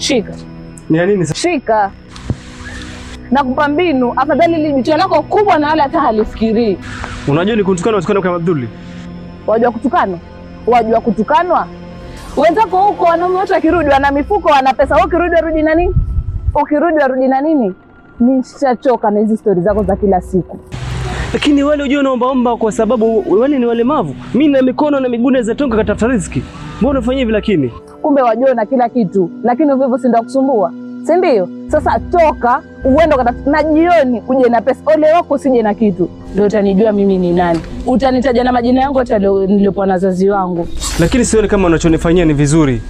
Shika. Ni nini sasa? Shika. Nakupa mbinu, afadhali lijicho lako kubwa na wala hata halifikirii. Unajua ni kutukana kwa Abduli? Wajua kutukana? Wajua kutukanwa? Wenzako huko wanaume wote wakirudi wana mifuko, wana pesa. Wewe ukirudi warudi na nini? Ukirudi na nini? Nishachoka na hizi stories zako za kila siku. Lakini wale unajua naomba kwa sababu wale ni walemavu. Mimi na mikono na miguu naweza tonga katafuta riziki. Mbona unafanya hivi lakini? Kumbe wajua na kila kitu, lakini hivyo si ndio kusumbua. Si ndio? Sasa toka uende ukatafuta na jioni uje na pesa. Ole wako usije na kitu. Ndio utanijua mimi ni nani. Utanitaja na majina yangu hata nilipokuwa na wazazi wangu. Lakini sioni kama unachonifanyia ni vizuri.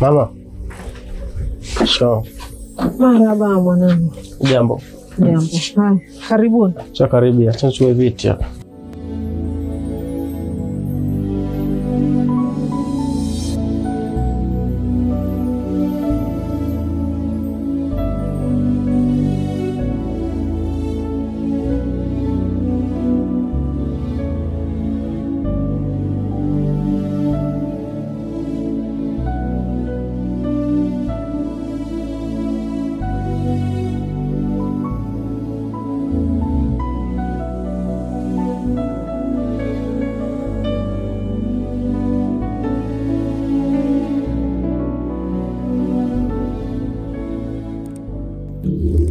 Mama. Sawa. Marhaba mwanangu. Jambo. Jambo. Hai, karibuni. Cha karibia, tuchukue viti hapa.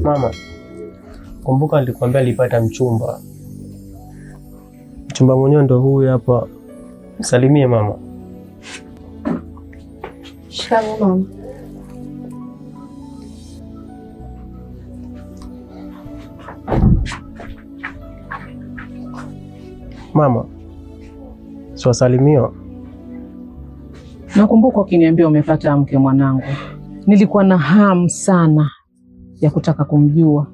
Mama, kumbuka nilikwambia alipata mchumba. Mchumba mwenyewe ndo huyu hapa. Salimie mama. Shikamoo mama. Mama, siwasalimiwa. Nakumbuka ukiniambia umepata mke mwanangu. Nilikuwa na hamu sana ya kutaka kumjua.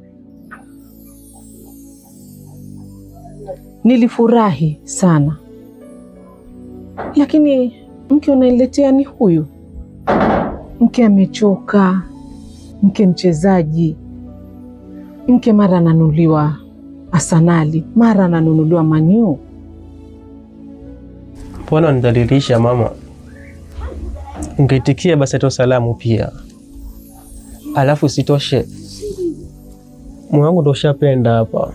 Nilifurahi sana. Lakini mke unaniletea ni huyu. Mke amechoka, mke mchezaji. Mke mara ananunuliwa Arsenal, mara ananunuliwa Man U. Mbona unidhalilisha mama? Ungeitikia basi hata salamu pia. Alafu sitoshe, moyo wangu ndo ushapenda hapa.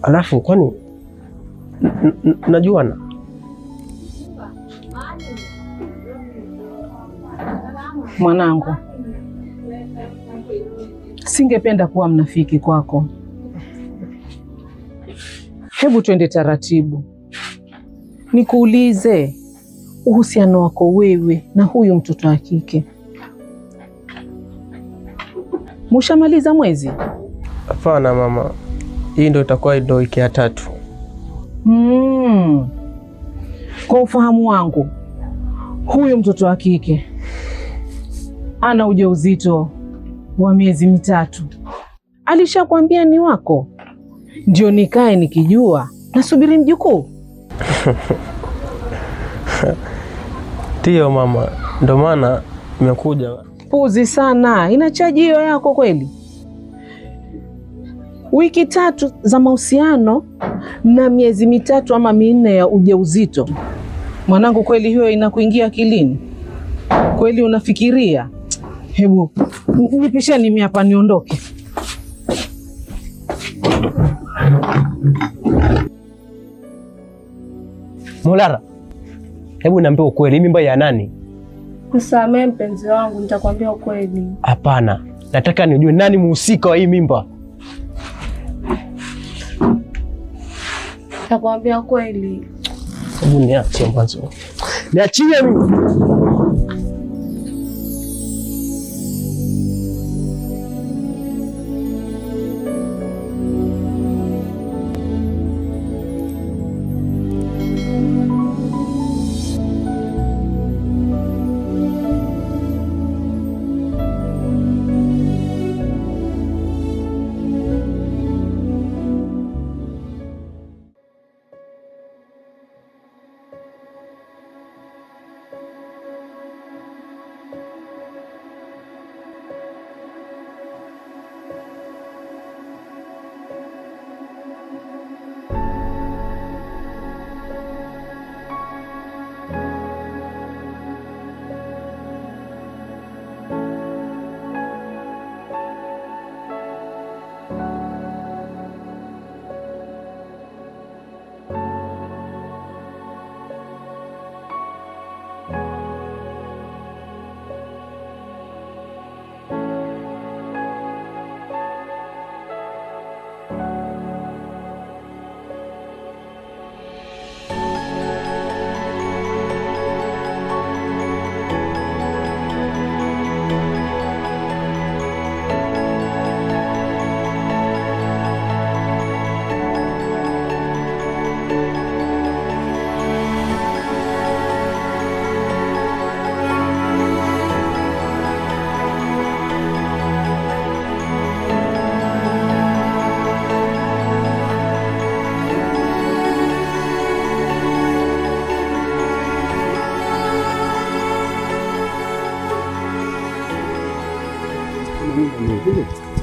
Alafu kwani najuana? Mwanangu, singependa kuwa mnafiki kwako. Hebu twende taratibu. Nikuulize uhusiano wako wewe na huyu mtoto wa kike. Mushamaliza mwezi? Hapana mama. Hii ndo itakuwa ndo wiki ya 3. Kwa ufahamu wangu, huyu mtoto wa kike ana ujauzito wa miezi 3. Alishakwambia ni wako? Ndio nikae nikijua nasubiri mjukuu. Ndio mama, ndo maana nimekuja. Puzi sana, inachaji hiyo yako kweli? Wiki 3 za mahusiano na miezi 3 ama 4 ya ujauzito. Mwanangu, kweli hiyo inakuingia akilini? Kweli unafikiria? Hebu nipisheni mimi hapa niondoke. Mulara, hebu niambie ukweli, mimba ya nani? Msamehe mpenzi wangu, nitakwambia ukweli. Hapana, Nataka nijue nani muhusika wa hii mimba. Nakwambia kweli. Hebu niache mwanzo. Niachie mimi.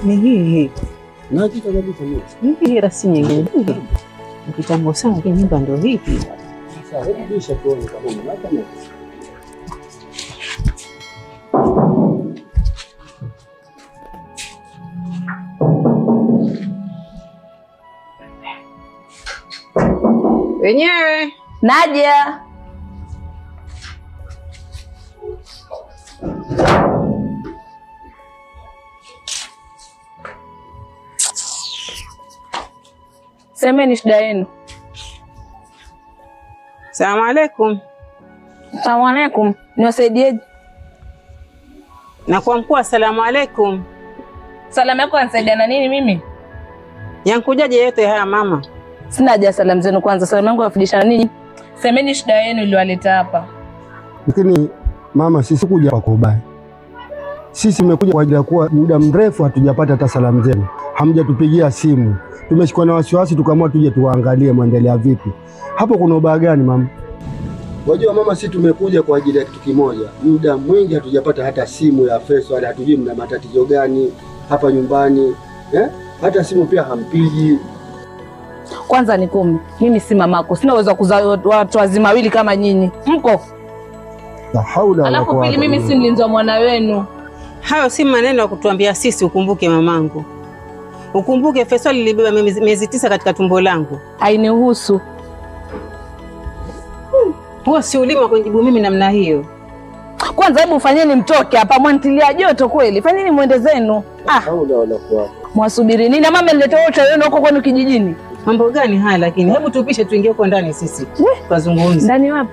Ni hii. Na kitu kabisa mimi. Hii rasi nyingine. Kitambo sana nyumba ndio hivi. Sasa hebu bisha tuone kama unataka nini. Wenyewe. Nadia. Semeni shida yenu. Salamu alaikum. Salamu alaikum. Niwasaidieje? Na kwa mkuu, asalamu alaikum. Salamu yako yanisaidia na nini mimi? Yankujaje yote haya mama? Sina haja salamu zenu kwanza. Salamu yangu yafundisha na nini? Semeni shida yenu iliwaleta hapa. Lakini mama, sisi kuja kwa kubaya. Sisi tumekuja kwa ajili ya kuwa muda mrefu hatujapata hata salamu zenu. Hamjatupigia simu. Tumeshikwa na wasiwasi tukaamua tuje tuangalie muendelea vipi. Hapo kuna ubaya gani mama? Wajua mama, sisi tumekuja kwa ajili ya kitu kimoja. Muda mwingi hatujapata hata simu ya Faisal, hatujui mna matatizo gani hapa nyumbani. Hata simu pia hampigi. Kwanza ni kumi. Mimi si mamako. Sina uwezo wa kuzaa watu wazima wawili kama nyinyi. Mko? La haula wala Alafu pili mimi si mlinzi wa mwana wenu. Hayo si maneno ya kutuambia sisi, ukumbuke mamangu. Ukumbuke Faisal ilibeba miezi 9 katika tumbo langu. Hainihusu. Huo si ulima kunijibu mimi namna hiyo. Kwanza hebu fanyeni mtoke hapa, mwantilia joto kweli. Fanyeni muende zenu. haula wala kuwa. Mwasubiri nini? Mama niletee wote wenu huko kwenu kijijini. Mambo gani haya lakini? Hebu tupishe tuingie huko ndani sisi. Tuzungumze. Ndani wapi?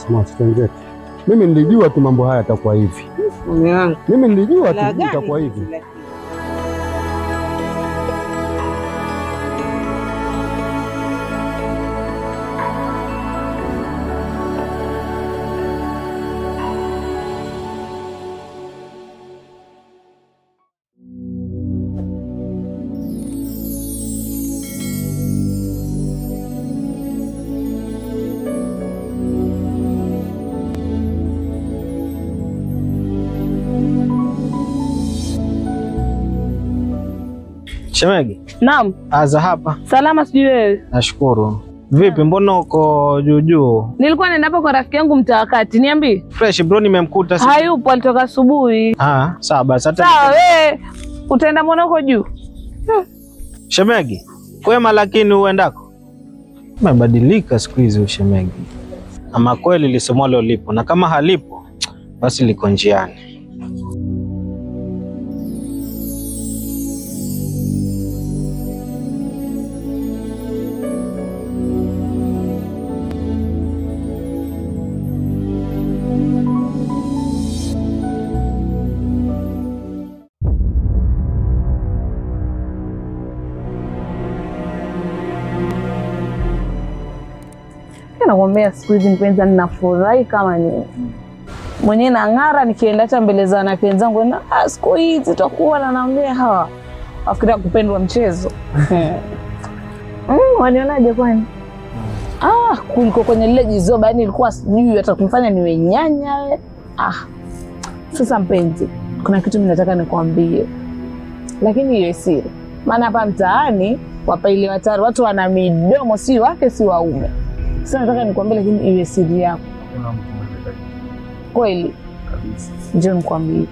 Mwachi tengeke. Mimi nilijua tu mambo haya yatakuwa hivi. Mume wangu. Mimi nilijua tu itakuwa hivi. Shemegi. Naam. Aza hapa. Salama, sijui wewe. Nashukuru. Vipi, mbona uko juu? Nilikuwa nenda hapo kwa rafiki yangu mtaakati. Niambie. Fresh bro, nimemkuta. Hayupo, alitoka asubuhi. Sawa basi. Sawa, wewe utaenda mbona huko juu? Shemegi, kwema lakini uendako? Umebadilika siku hizi shemegi. Ama kweli lisemwalo lipo, na kama halipo basi liko njiani. Nakwambia siku hizi mpenzi, ninafurahi kama nini. Mwenyewe nang'ara nikienda hata mbele za wanawake wenzangu, na siku hizi tutakuwa na naambia hawa afikiria kupendwa mchezo. Wanionaje kwani? Kuliko kwenye lile jizoba, yani ilikuwa sijui hata kumfanya niwe nyanya. Sasa mpenzi, kuna kitu mimi nataka nikwambie. Lakini hiyo siri. Maana hapa mtaani wapaili watari watu wana midomo, si wake si waume. Sasa nataka nikwambie, lakini iwe siri yako. Kweli? Njoo nikwambie.